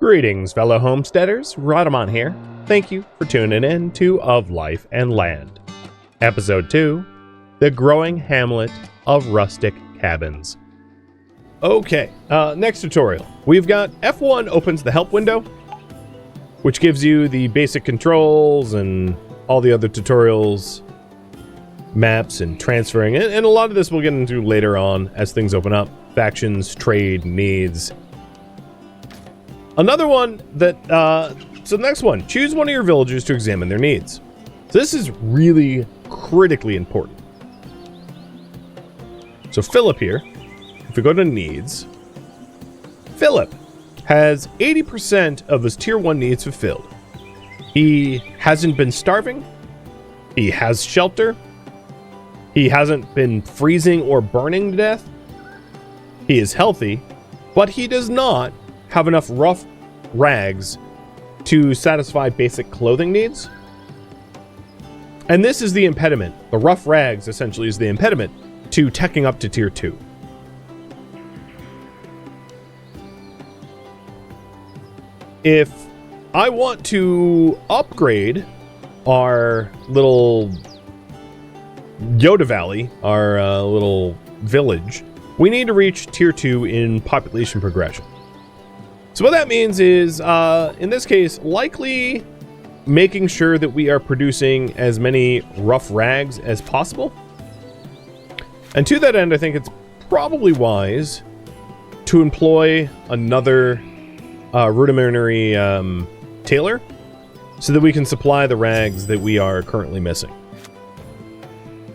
Greetings, fellow homesteaders. Rodamon here. Thank you for tuning in to Of Life and Land. Episode 2, The Growing Hamlet of Rustic Cabins. Okay, next tutorial. We've got F1 opens the help window, which gives you the basic controls and all the other tutorials, maps and transferring it, and a lot of this we'll get into later on as things open up. Factions, trade, needs. Another one that, so the next one, choose one of your villagers to examine their needs. So this is really critically important. So Philip here, if we go to needs, Philip has 80% of his tier 1 needs fulfilled. He hasn't been starving, he has shelter, he hasn't been freezing or burning to death, he is healthy, but he does not have enough rough rags to satisfy basic clothing needs. And this is the impediment. The rough rags essentially is the impediment to teching up to tier 2. If I want to upgrade our little Yoda Valley, our little village, we need to reach tier 2 in population progression. So what that means is, in this case, likely making sure that we are producing as many rough rags as possible. And to that end, I think it's probably wise to employ another rudimentary tailor so that we can supply the rags that we are currently missing.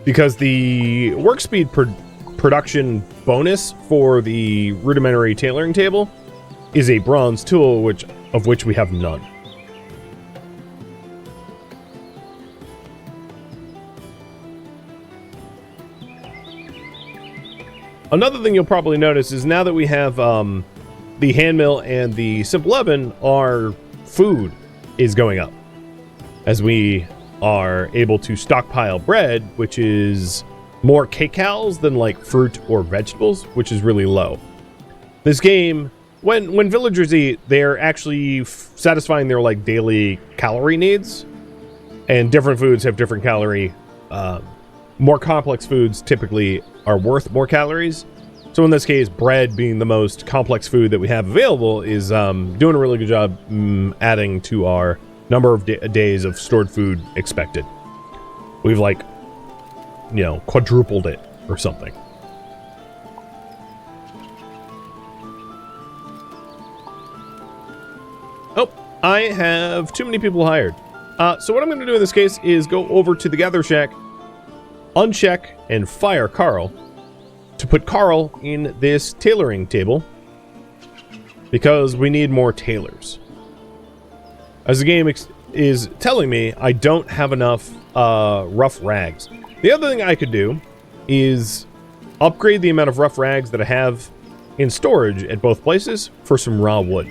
Because the work speed production bonus for the rudimentary tailoring table is a bronze tool, of which we have none. Another thing you'll probably notice is now that we have the hand mill and the simple oven, our food is going up as we are able to stockpile bread, which is more cacao than like fruit or vegetables, which is really low. This game, when villagers eat, they're actually satisfying their like daily calorie needs, and different foods have different calorie. More complex foods typically are worth more calories. So in this case, bread being the most complex food that we have available is doing a really good job adding to our number of days of stored food expected. We've like, you know, quadrupled it or something. Oh, I have too many people hired. So what I'm going to do in this case is go over to the Gather Shack, uncheck, and fire Carl to put Carl in this tailoring table because we need more tailors. As the game is telling me, I don't have enough rough rags. The other thing I could do is upgrade the amount of rough rags that I have in storage at both places for some raw wood.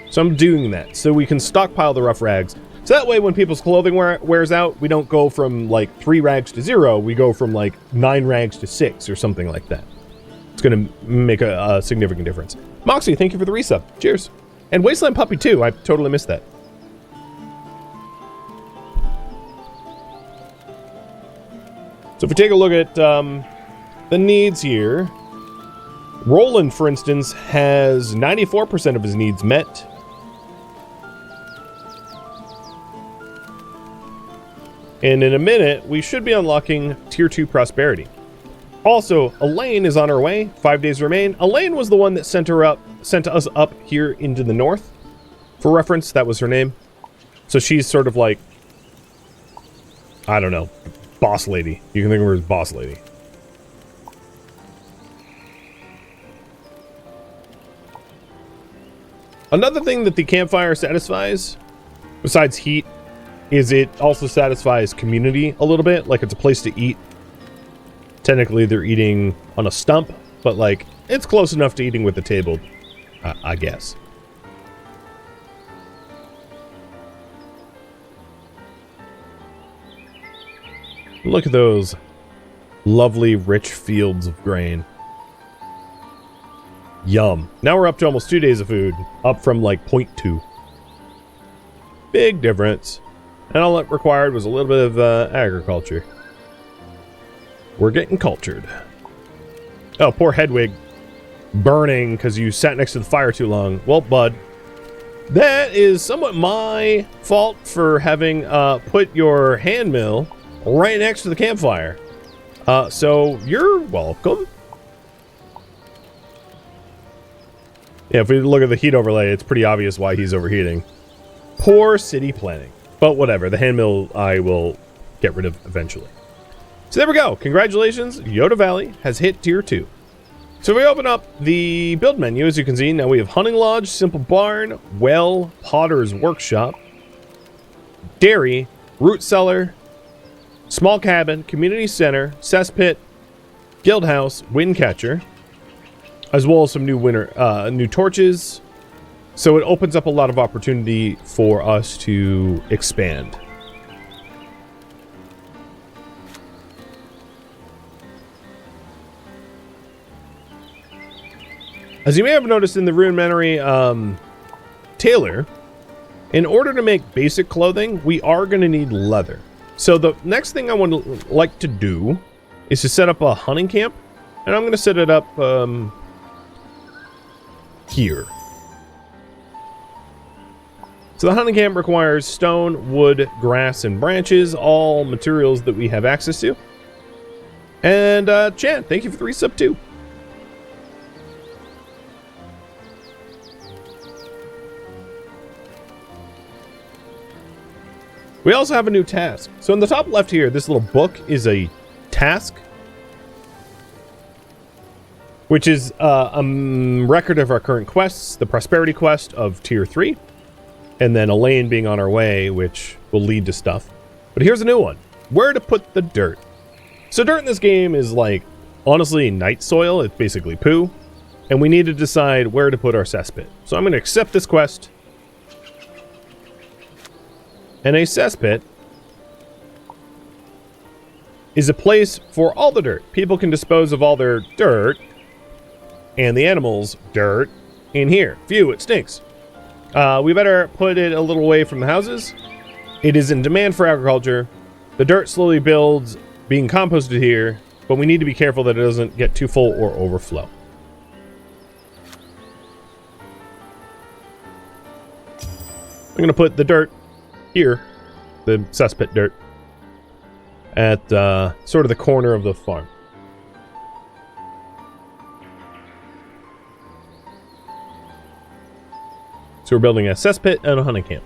So I'm doing that so we can stockpile the rough rags. So that way when people's clothing wears out, we don't go from like 3 rags to 0, we go from like 9 rags to 6 or something like that. It's going to make a significant difference. Moxie, thank you for the resub. Cheers. And Wasteland Puppy too, I totally missed that. So if we take a look at the needs here, Roland, for instance, has 94% of his needs met. And in a minute, we should be unlocking Tier 2 Prosperity. Also, Elaine is on her way. 5 days remain. Elaine was the one that sent us up here into the north. For reference, that was her name. So she's sort of like, I don't know, boss lady. You can think of her as boss lady. Another thing that the campfire satisfies, besides heat, is it also satisfies community a little bit. Like it's a place to eat. Technically they're eating on a stump, but like it's close enough to eating with the table, I guess. Look at those lovely rich fields of grain. Yum. Now we're up to almost 2 days of food, up from like 0.2. Big difference. And all it required was a little bit of agriculture. We're getting cultured. Oh, poor Hedwig. Burning because you sat next to the fire too long. Well, bud, that is somewhat my fault for having put your hand mill right next to the campfire. So you're welcome. Yeah, if we look at the heat overlay, it's pretty obvious why he's overheating. Poor city planning. But whatever, the hand mill I will get rid of eventually. So there we go. Congratulations, Yoda Valley has hit tier 2. So we open up the build menu, as you can see. Now we have hunting lodge, simple barn, well, potter's workshop, dairy, root cellar, small cabin, community center, cesspit, guild house, wind catcher, as well as some new torches. So it opens up a lot of opportunity for us to expand. As you may have noticed in the rudimentary tailor, in order to make basic clothing, we are going to need leather. So the next thing I would like to do is to set up a hunting camp, and I'm going to set it up here. So the hunting camp requires stone, wood, grass, and branches, all materials that we have access to. And Chan, thank you for the resub too. We also have a new task. So in the top left here, this little book is a task, which is a record of our current quests, the prosperity quest of tier 3, and then Elaine being on our way, which will lead to stuff. But here's a new one. Where to put the dirt. So dirt in this game is like, honestly, night soil. It's basically poo. And we need to decide where to put our cesspit. So I'm going to accept this quest. And a cesspit is a place for all the dirt. People can dispose of all their dirt and the animals' dirt in here. Phew, it stinks. We better put it a little away from the houses. It is in demand for agriculture. The dirt slowly builds, being composted here, but we need to be careful that it doesn't get too full or overflow. I'm going to put the dirt here, the cesspit dirt, at sort of the corner of the farm. So we're building a cesspit and a hunting camp.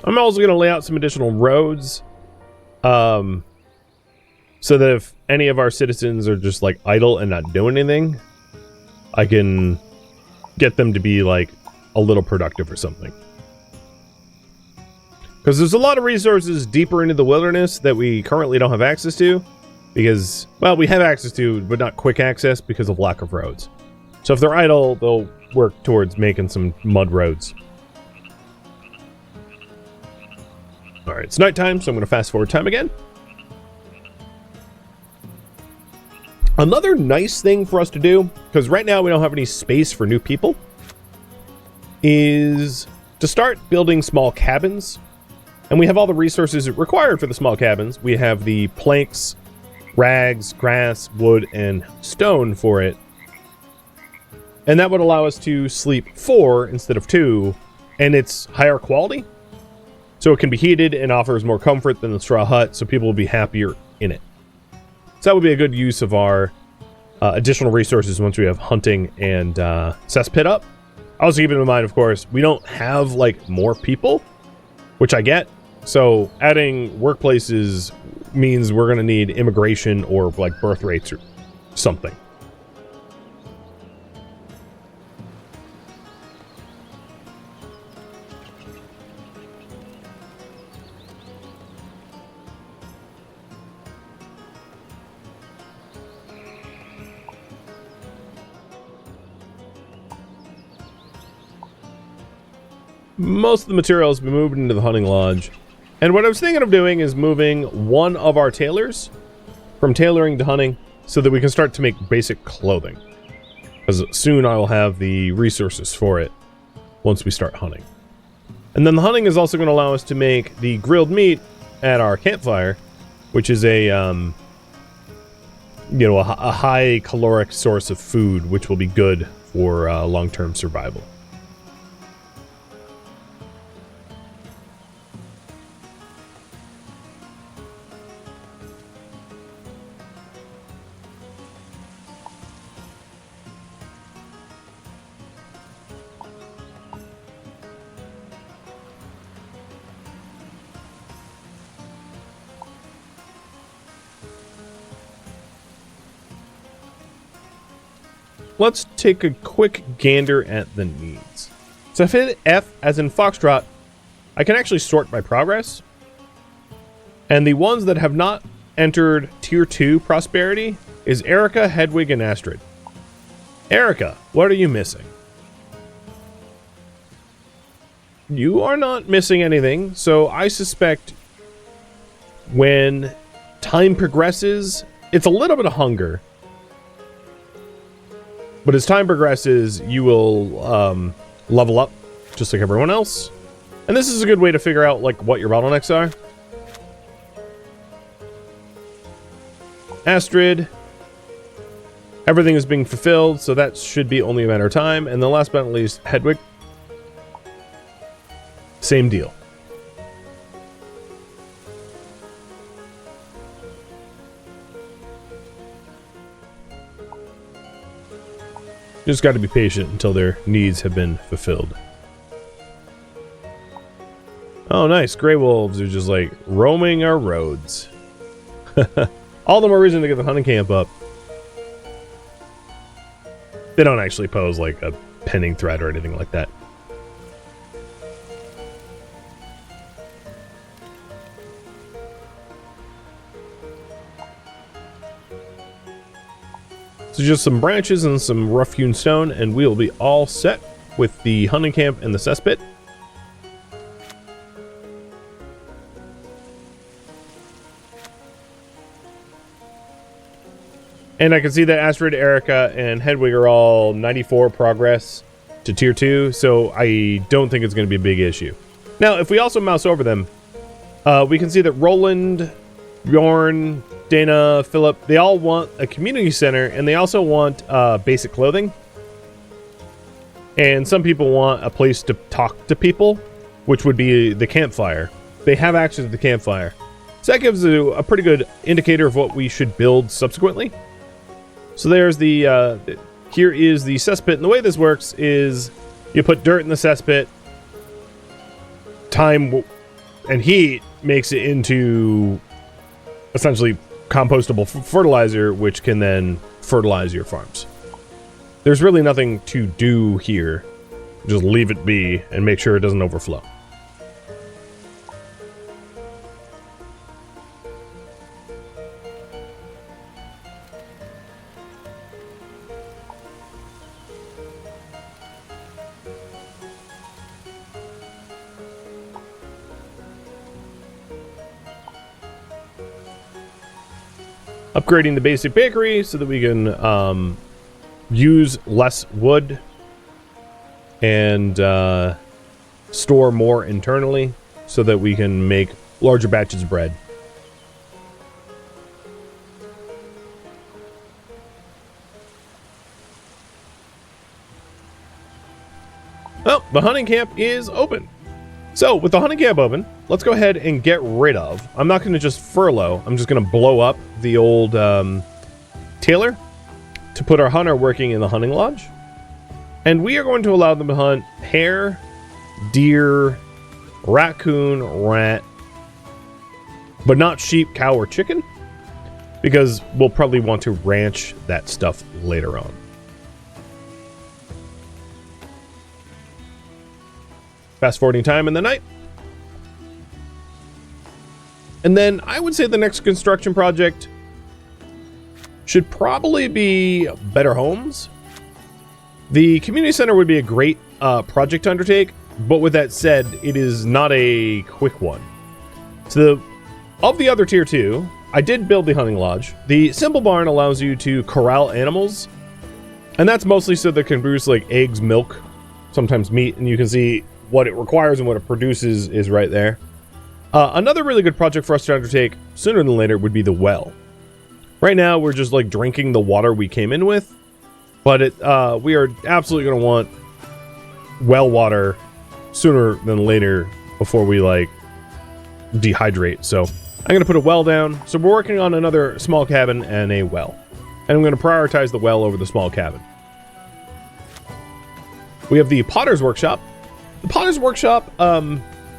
I'm also going to lay out some additional roads, so that if any of our citizens are just like idle and not doing anything, I can get them to be like a little productive or something. Because there's a lot of resources deeper into the wilderness that we currently don't have access to, because, well, we have access to, but not quick access because of lack of roads. So if they're idle, they'll work towards making some mud roads. Alright, it's nighttime, so I'm going to fast forward time again. Another nice thing for us to do, because right now we don't have any space for new people, is to start building small cabins. And we have all the resources required for the small cabins. We have the planks, rags, grass, wood, and stone for it. And that would allow us to sleep 4 instead of 2, and it's higher quality. So it can be heated and offers more comfort than the straw hut, so people will be happier in it. So that would be a good use of our additional resources once we have hunting and cesspit up. Also keep in mind, of course, we don't have like more people, which I get. So adding workplaces means we're going to need immigration or like birth rates or something. most of the material has been moved into the hunting lodge. And what I was thinking of doing is moving one of our tailors from tailoring to hunting so that we can start to make basic clothing. Because soon I will have the resources for it once we start hunting. And then the hunting is also going to allow us to make the grilled meat at our campfire, which is a high caloric source of food, which will be good for long-term survival. Let's take a quick gander at the needs. So if I hit F as in Foxtrot, I can actually sort by progress. And the ones that have not entered Tier 2 Prosperity is Erica, Hedwig, and Astrid. Erica, what are you missing? You are not missing anything, so I suspect when time progresses, it's a little bit of hunger. But as time progresses, you will level up just like everyone else. And this is a good way to figure out like what your bottlenecks are. Astrid, everything is being fulfilled, so that should be only a matter of time. And then last but not least, Hedwig. Same deal. Just got to be patient until their needs have been fulfilled. Oh, nice. Grey wolves are just like roaming our roads. All the more reason to get the hunting camp up. They don't actually pose like a pending threat or anything like that. So just some branches and some rough-hewn stone, and we'll be all set with the hunting camp and the cesspit. And I can see that Astrid, Erica, and Hedwig are all 94 progress to Tier 2, so I don't think it's going to be a big issue. Now, if we also mouse over them, we can see that Roland, Bjorn, Dana, Philip, they all want a community center, and they also want basic clothing. And some people want a place to talk to people, which would be the campfire. They have access to the campfire. So that gives you a pretty good indicator of what we should build subsequently. So there's the, here is the cesspit, and the way this works is you put dirt in the cesspit, time and heat makes it into essentially compostable fertilizer, which can then fertilize your farms. There's really nothing to do here. Just leave it be and make sure it doesn't overflow. Upgrading the basic bakery so that we can use less wood and store more internally so that we can make larger batches of bread. Well, the hunting camp is open. So, with the hunting camp open, let's go ahead and get rid of... I'm not going to just furlough. I'm just going to blow up the old tailor to put our hunter working in the hunting lodge. And we are going to allow them to hunt hare, deer, raccoon, rat, but not sheep, cow, or chicken, because we'll probably want to ranch that stuff later on. Fast forwarding time in the night. And then I would say the next construction project should probably be better homes. The community center would be a great project to undertake, But with that said, it is not a quick one. So of the other tier 2, I did build the hunting lodge. The simple barn allows you to corral animals, and that's mostly so they can produce like eggs, milk, sometimes meat, and you can see what it requires and what it produces is right there. Another really good project for us to undertake sooner than later would be the well. Right now, we're just like drinking the water we came in with, but we are absolutely going to want well water sooner than later before we like dehydrate. So I'm going to put a well down. So we're working on another small cabin and a well. And I'm going to prioritize the well over the small cabin. We have the Potter's Workshop. The Potter's Workshop,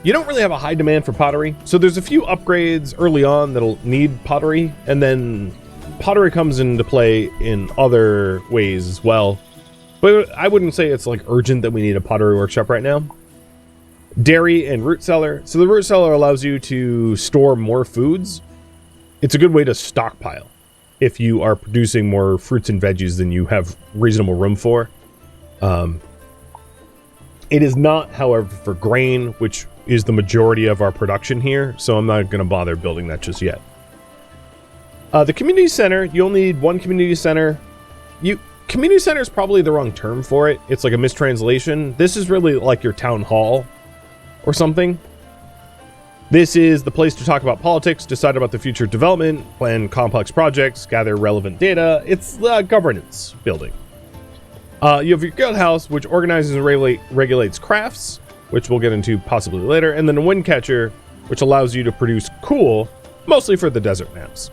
you don't really have a high demand for pottery. So there's a few upgrades early on that'll need pottery. And then pottery comes into play in other ways as well. But I wouldn't say it's like urgent that we need a pottery workshop right now. Dairy and root cellar. So the root cellar allows you to store more foods. It's a good way to stockpile if you are producing more fruits and veggies than you have reasonable room for. It is not, however, for grain, which is the majority of our production here, so I'm not going to bother building that just yet. The community center, you only need one community center. Community center is probably the wrong term for it. It's like a mistranslation. This is really like your town hall or something. This is the place to talk about politics, decide about the future development, plan complex projects, gather relevant data. It's the governance building. You have your guild house, which organizes and regulates crafts, which we'll get into possibly later, and then a wind catcher, which allows you to produce cool, mostly for the desert maps.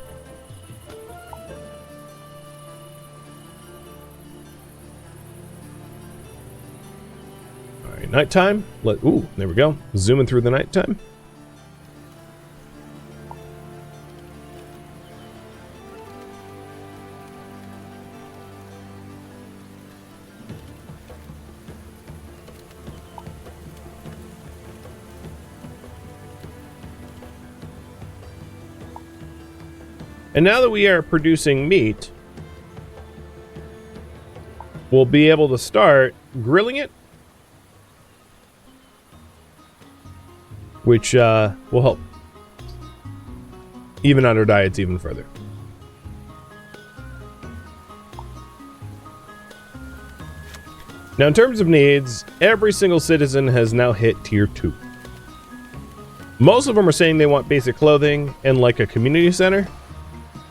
All right, nighttime. Ooh, there we go. Zooming through the nighttime. And now that we are producing meat, we'll be able to start grilling it, which will help even out our diets even further. Now, in terms of needs, every single citizen has now hit tier 2. Most of them are saying they want basic clothing and like a community center.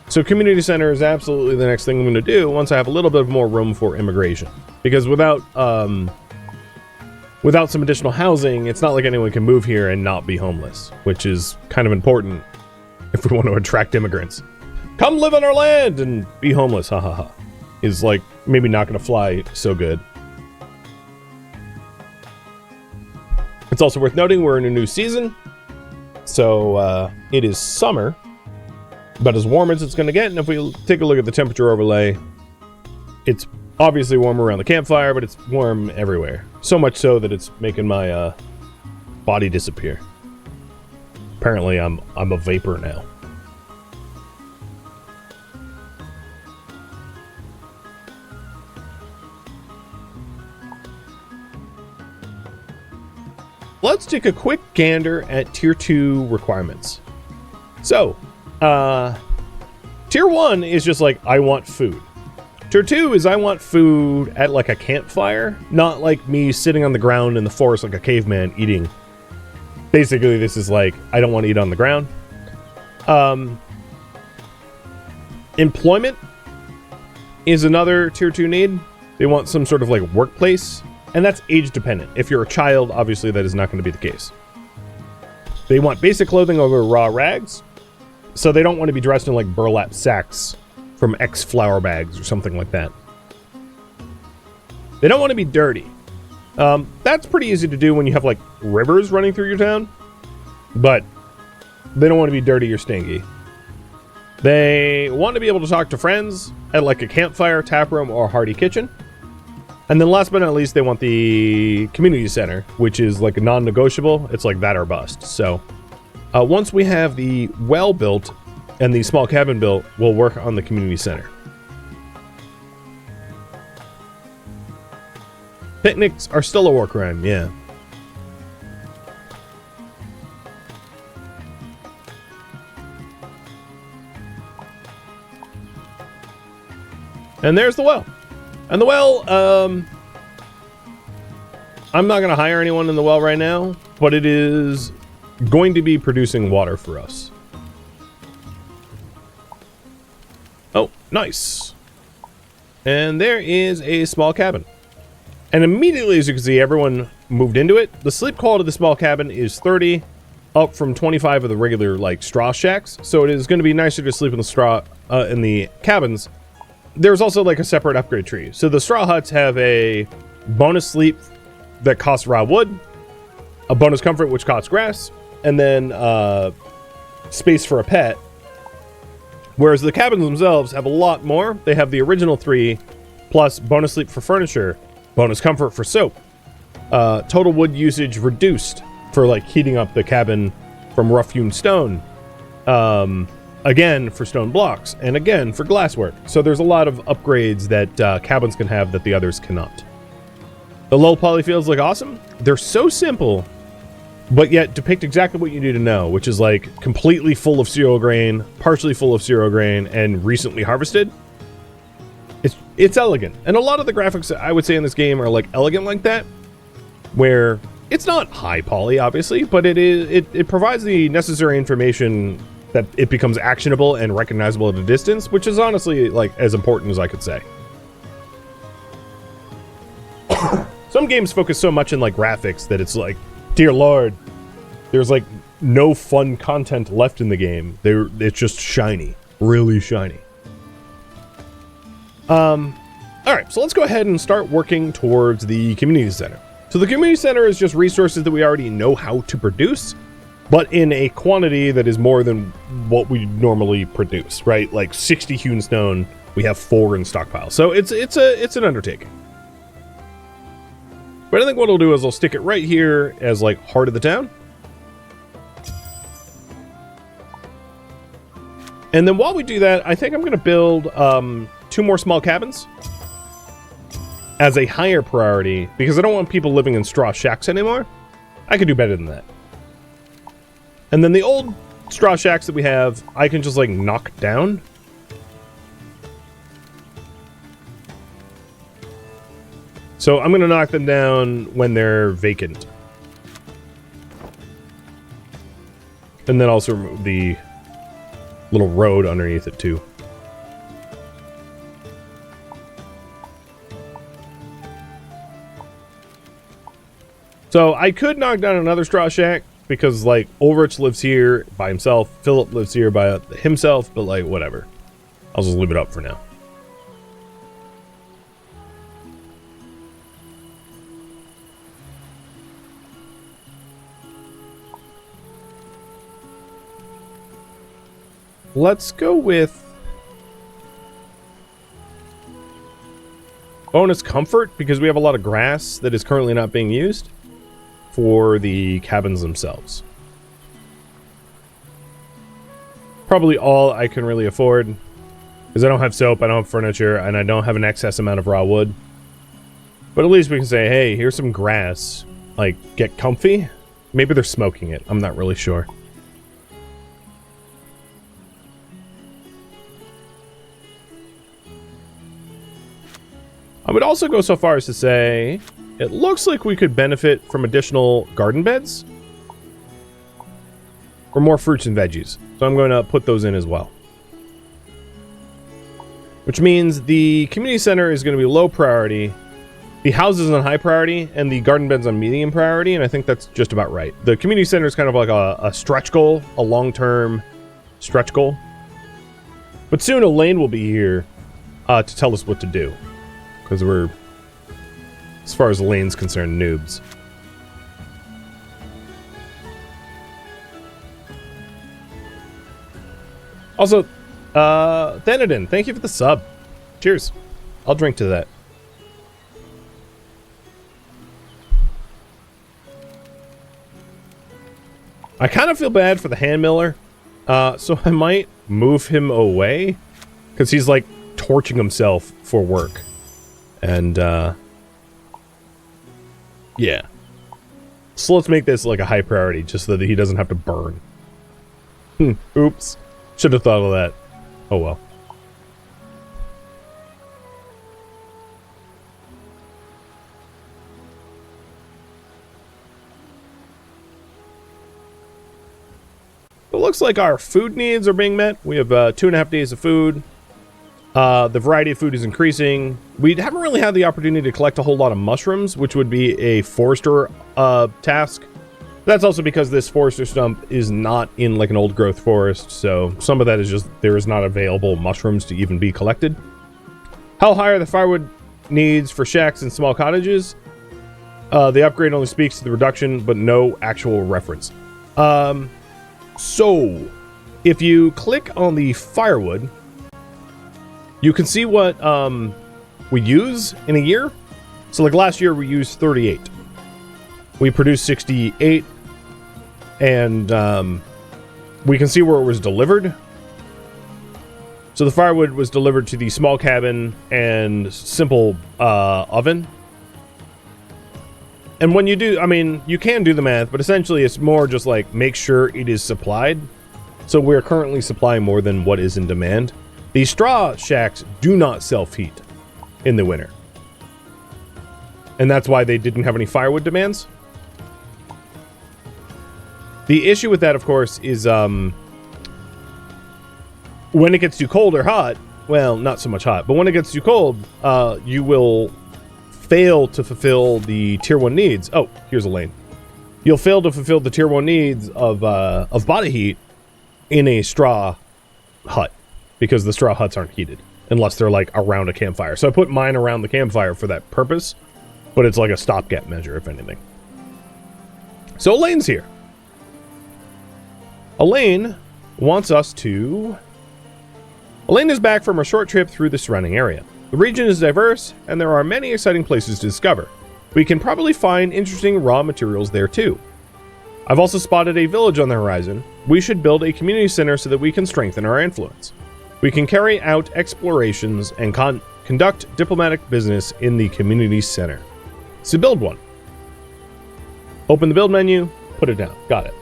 So community center is absolutely the next thing I'm going to do once I have a little bit more room for immigration. Because without some additional housing, it's not like anyone can move here and not be homeless, which is kind of important if we want to attract immigrants. Come live on our land and be homeless, ha ha ha. Is like maybe not going to fly so good. It's also worth noting we're in a new season. So it is summer. About as warm as it's going to get, and if we take a look at the temperature overlay, it's obviously warm around the campfire, but it's warm everywhere. So much so that it's making my body disappear. Apparently, I'm a vapor now. Let's take a quick gander at tier 2 requirements. So, tier 1 is just like, I want food. Tier 2 is I want food at like a campfire, not like me sitting on the ground in the forest like a caveman eating. Basically, this is like, I don't want to eat on the ground. Employment is another tier 2 need. They want some sort of like workplace, and that's age dependent. If you're a child, obviously that is not going to be the case. They want basic clothing over raw rags. So they don't want to be dressed in like burlap sacks from X flour bags or something like that. They don't want to be dirty. That's pretty easy to do when you have like rivers running through your town. But they don't want to be dirty or stinky. They want to be able to talk to friends at like a campfire, tap room, or hearty kitchen. And then last but not least, they want the community center, which is like a non-negotiable. It's like that or bust. So once we have the well built and the small cabin built, we'll work on the community center. Picnics are still a war crime, yeah. And there's the well. And the well, I'm not going to hire anyone in the well right now, but it is going to be producing water for us. Oh, nice. And there is a small cabin. And immediately, as you can see, everyone moved into it. The sleep quality of the small cabin is 30, up from 25 of the regular, like, straw shacks. So it is going to be nicer to sleep in the straw, in the cabins. There's also, like, a separate upgrade tree. So the straw huts have a bonus sleep that costs raw wood, a bonus comfort, which costs grass, and then space for a pet. Whereas the cabins themselves have a lot more. They have the original 3, plus bonus sleep for furniture, bonus comfort for soap, total wood usage reduced for like heating up the cabin from rough-hewn stone, again for stone blocks, and again for glasswork. So there's a lot of upgrades that cabins can have that the others cannot. The low polyfields look awesome. They're so simple, but yet depict exactly what you need to know, which is like completely full of cereal grain, partially full of cereal grain, and recently harvested. It's elegant. And a lot of the graphics, I would say, in this game are like elegant like that, where it's not high poly, obviously, but it provides the necessary information that it becomes actionable and recognizable at a distance, which is honestly like as important as I could say. Some games focus so much in like graphics that it's like, dear Lord, there's like no fun content left in the game. It's just shiny, really shiny. All right, so let's go ahead and start working towards the community center. So the community center is just resources that we already know how to produce, but in a quantity that is more than what we normally produce, right? Like 60 hewn stone, we have 4 in stockpile. So it's an undertaking. But I think what I'll do is I'll stick it right here as like heart of the town. And then while we do that, I think I'm going to build 2 more small cabins as a higher priority, because I don't want people living in straw shacks anymore. I could do better than that. And then the old straw shacks that we have, I can just like knock down. So I'm going to knock them down when they're vacant. And then also remove the little road underneath it too. So I could knock down another straw shack because like Ulrich lives here by himself, Philip lives here by himself, but like whatever. I'll just leave it up for now. Let's go with bonus comfort because we have a lot of grass that is currently not being used for the cabins themselves. Probably all I can really afford because I don't have soap, I don't have furniture, and I don't have an excess amount of raw wood. But at least we can say, hey, here's some grass. Like, get comfy. Maybe they're smoking it. I'm not really sure. I would also go so far as to say, it looks like we could benefit from additional garden beds. Or more fruits and veggies. So I'm going to put those in as well. Which means the community center is going to be low priority, the houses on high priority, and the garden beds on medium priority, and I think that's just about right. The community center is kind of like a stretch goal, a long-term stretch goal. But soon Elaine will be here to tell us what to do. Because we're, as far as Elaine's concerned, noobs. Also, Thanadin, thank you for the sub. Cheers. I'll drink to that. I kind of feel bad for the hand miller, so I might move him away. Because he's, like, torching himself for work. And, yeah. So let's make this like a high priority, just so that he doesn't have to burn. Oops. Should have thought of that. Oh well. it looks like our food needs are being met. We have 2.5 days of food. The variety of food is increasing. We haven't really had the opportunity to collect a whole lot of mushrooms, which would be a forester task. That's also because this forester stump is not in like an old growth forest, so some of that is just there is not available mushrooms to even be collected. How high are the firewood needs for shacks and small cottages? The upgrade only speaks to the reduction, but no actual reference. So, if you click on the firewood, you can see what we use in a year. So like last year we used 38. We produced 68. And we can see where it was delivered. So the firewood was delivered to the small cabin and simple oven. And when you do, I mean, you can do the math, but essentially it's more just like make sure it is supplied. So we're currently supplying more than what is in demand. These straw shacks do not self-heat in the winter. And that's why they didn't have any firewood demands. The issue with that, of course, is when it gets too cold or hot, well, not so much hot, but when it gets too cold, you will fail to fulfill the tier 1 needs. Oh, here's a lane. You'll fail to fulfill the tier 1 needs of body heat in a straw hut because the straw huts aren't heated unless they're like around a campfire. So I put mine around the campfire for that purpose, but it's like a stopgap measure, if anything. So Elaine's here. Elaine wants us to... Elaine is back from a short trip through the surrounding area. The region is diverse, and there are many exciting places to discover. We can probably find interesting raw materials there too. I've also spotted a village on the horizon. We should build a community center so that we can strengthen our influence. We can carry out explorations and conduct diplomatic business in the community center. So build one. Open the build menu, put it down. Got it.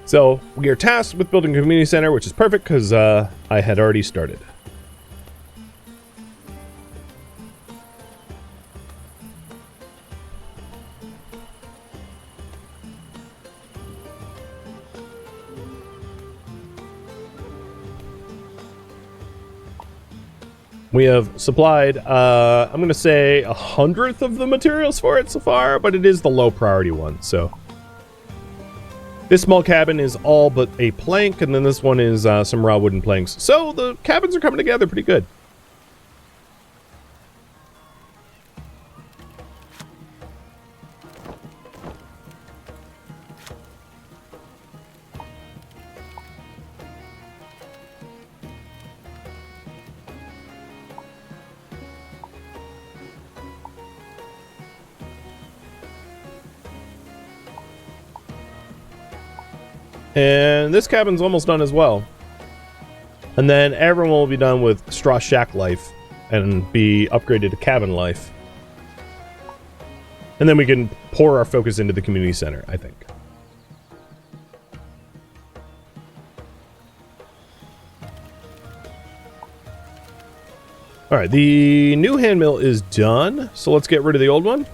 So we are tasked with building a community center, which is perfect because I had already started. We have supplied, I'm going to say 100th of the materials for it so far, but it is the low priority one, so... This small cabin is all but a plank, and then this one is some raw wooden planks. So the cabins are coming together pretty good. And this cabin's almost done as well. And then everyone will be done with straw shack life and be upgraded to cabin life. And then we can pour our focus into the community center, I think. Alright, the new hand mill is done, so let's get rid of the old one.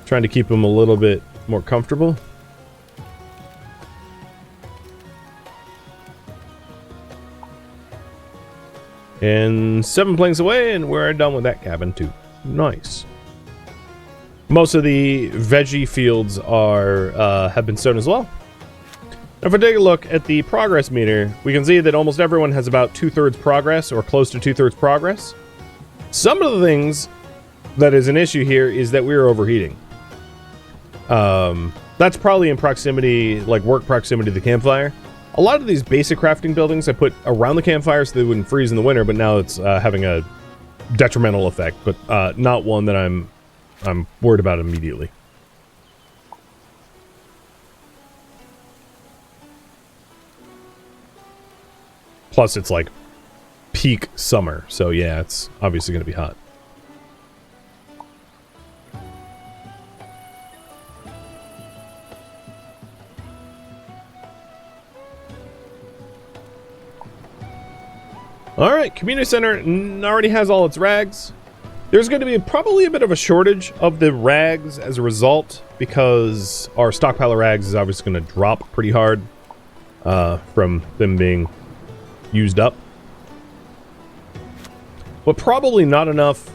Trying to keep them a little bit more comfortable. And 7 planks away, and we're done with that cabin too. Nice. Most of the veggie fields are have been sown as well. Now if I take a look at the progress meter, we can see that almost everyone has about 2/3 progress or close to 2/3 progress. Some of the things that is an issue here is that we're overheating. That's probably in proximity, like work proximity to the campfire. A lot of these basic crafting buildings I put around the campfire so they wouldn't freeze in the winter, but now it's having a detrimental effect, but not one that I'm worried about immediately. Plus it's like peak summer, so yeah, it's obviously going to be hot. Alright, community center already has all its rags. There's going to be probably a bit of a shortage of the rags as a result, because our stockpile of rags is obviously going to drop pretty hard from them being used up. But probably not enough,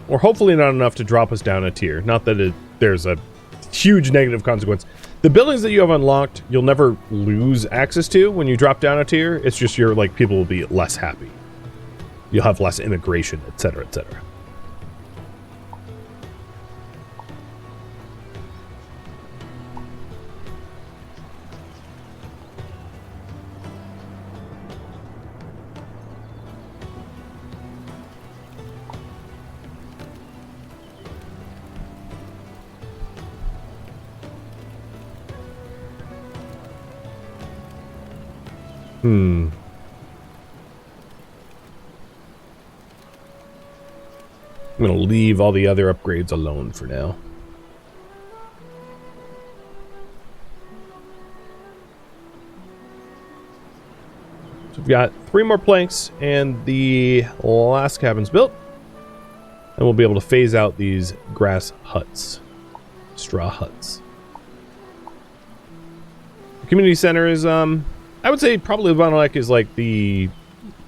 or hopefully not enough to drop us down a tier. Not that there's a huge negative consequence. The buildings that you have unlocked, you'll never lose access to when you drop down a tier. It's just people will be less happy. You'll have less immigration, etc., etc. I'm going to leave all the other upgrades alone for now. So we've got 3 more planks and the last cabin's built. And we'll be able to phase out these grass huts. Straw huts. The community center is, I would say probably the bottleneck is the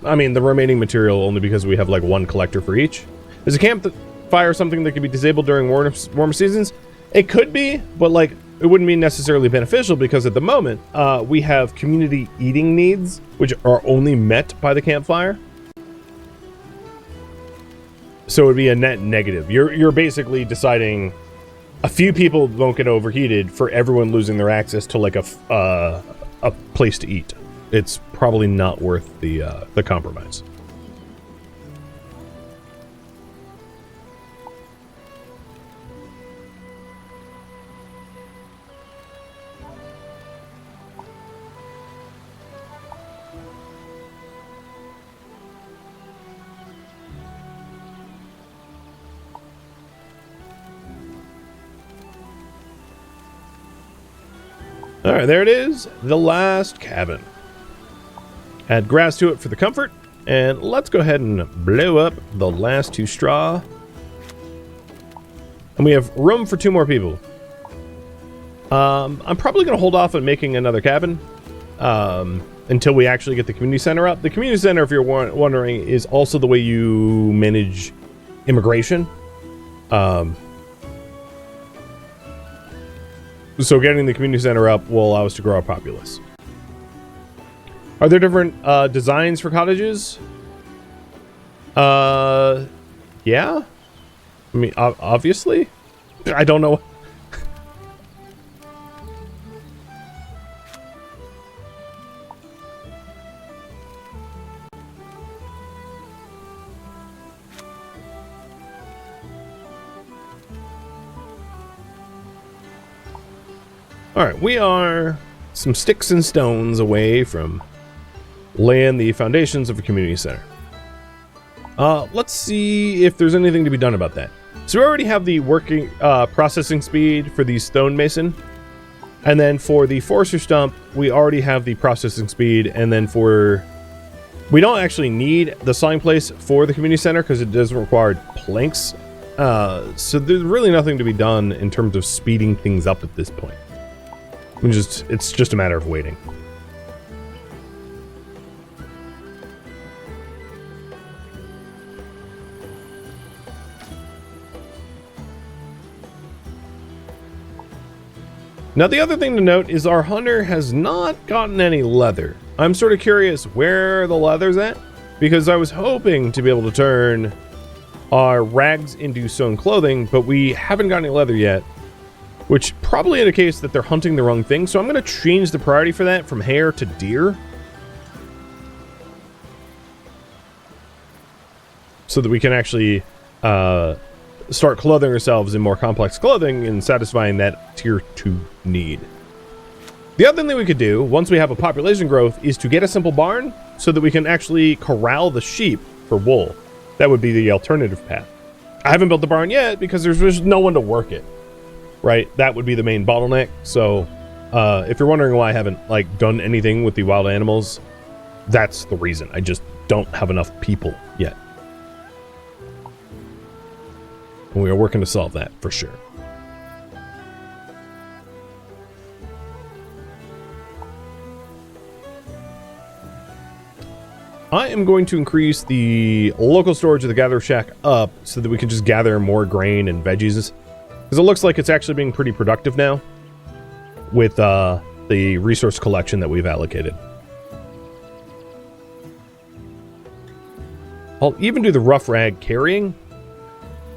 remaining material, only because we have 1 collector for each. Is a campfire something that can be disabled during warmer seasons? It could be, but it wouldn't be necessarily beneficial, because at the moment we have community eating needs, which are only met by the campfire. So it would be a net negative. You're basically deciding a few people won't get overheated for everyone losing their access to a place to eat. It's probably not worth the compromise. All right, there it is, the last cabin. Add grass to it for the comfort, and let's go ahead and blow up the last 2 straw. And we have room for 2 more people. I'm probably going to hold off on making another cabin until we actually get the community center up. The community center, if you're wondering, is also the way you manage immigration. So getting the community center up will allow us to grow our populace. Are there different designs for cottages? Yeah. I mean, obviously. I don't know. Alright, we are some sticks and stones away from laying the foundations of a community center. Let's see if there's anything to be done about that. So we already have the working processing speed for the stonemason. And then for the forester stump, we already have the processing speed. And then for... we don't actually need the sawing place for the community center because it doesn't require planks. So there's really nothing to be done in terms of speeding things up at this point. It's just a matter of waiting. Now the other thing to note is our hunter has not gotten any leather. I'm sort of curious where the leather's at, because I was hoping to be able to turn our rags into sewn clothing, but we haven't got any leather yet. Which probably indicates that they're hunting the wrong thing. So I'm going to change the priority for that from hare to deer. So that we can actually start clothing ourselves in more complex clothing and satisfying that tier 2 need. The other thing that we could do, once we have a population growth, is to get a simple barn so that we can actually corral the sheep for wool. That would be the alternative path. I haven't built the barn yet because there's just no one to work it. Right, that would be the main bottleneck. So, if you're wondering why I haven't done anything with the wild animals, that's the reason. I just don't have enough people yet. And we are working to solve that for sure. I am going to increase the local storage of the Gather Shack up so that we can just gather more grain and veggies. Because it looks like it's actually being pretty productive now with the resource collection that we've allocated. I'll even do the rough rag carrying.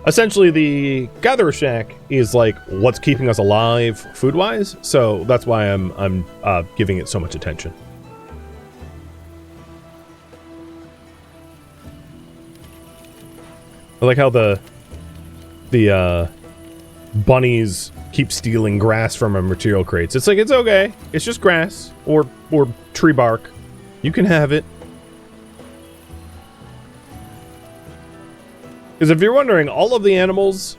Essentially, the Gatherer Shack is like what's keeping us alive food-wise, so that's why I'm giving it so much attention. I like how the bunnies keep stealing grass from our material crates. It's like, it's okay. It's just grass or tree bark. You can have it. Because if you're wondering, all of the animals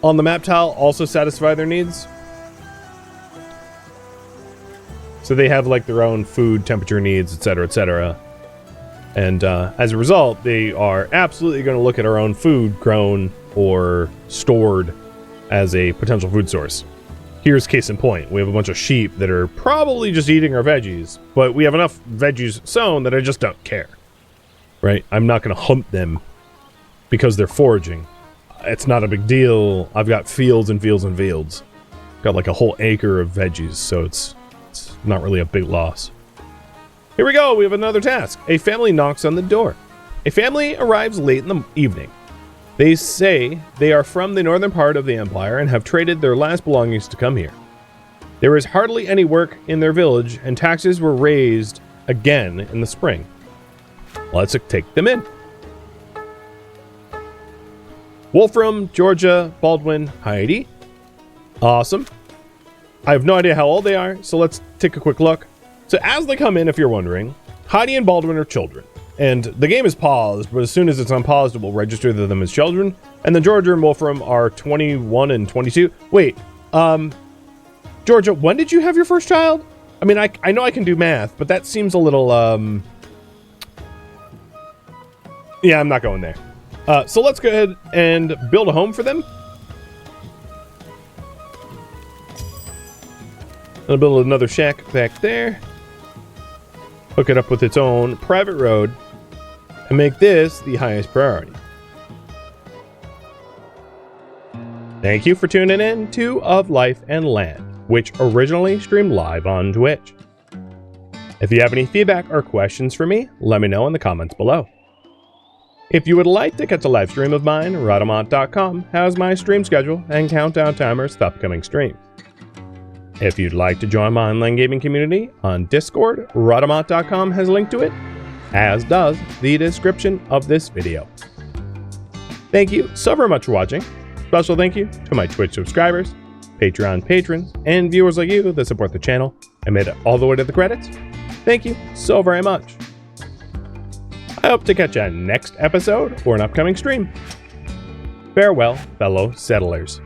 on the map tile also satisfy their needs. So they have like their own food, temperature needs, etc., etc. And as a result, they are absolutely going to look at our own food grown or stored as a potential food source. Here's case in point. We have a bunch of sheep that are probably just eating our veggies, but we have enough veggies sown that I just don't care. Right? I'm not going to hunt them because they're foraging. It's not a big deal. I've got fields and fields and fields. Got like a whole acre of veggies, so it's not really a big loss. Here we go, we have another task. A family knocks on the door. A family arrives late in the evening. They say they are from the northern part of the Empire and have traded their last belongings to come here. There is hardly any work in their village, and taxes were raised again in the spring. Let's take them in. Wolfram, Georgia, Baldwin, Heidi. Awesome. I have no idea how old they are, so let's take a quick look. So as they come in, if you're wondering, Heidi and Baldwin are children. And the game is paused, but as soon as it's unpaused, it will register them as children. And then Georgia and Wolfram are 21 and 22. Wait, Georgia, when did you have your first child? I mean, I know I can do math, but that seems a little, yeah, I'm not going there. So let's go ahead and build a home for them. I'll build another shack back there. Hook it up with its own private road and make this the highest priority. Thank you for tuning in to Of Life and Land, which originally streamed live on Twitch. If you have any feedback or questions for me, let me know in the comments below. If you would like to catch a live stream of mine, Rhodamont.com has my stream schedule and countdown timers to upcoming streams. If you'd like to join my online gaming community on Discord, Rhodamont.com has a link to it, as does the description of this video. Thank you so very much for watching. Special thank you to my Twitch subscribers, Patreon patrons, and viewers like you that support the channel and made it all the way to the credits. Thank you so very much. I hope to catch you next episode or an upcoming stream. Farewell, fellow settlers.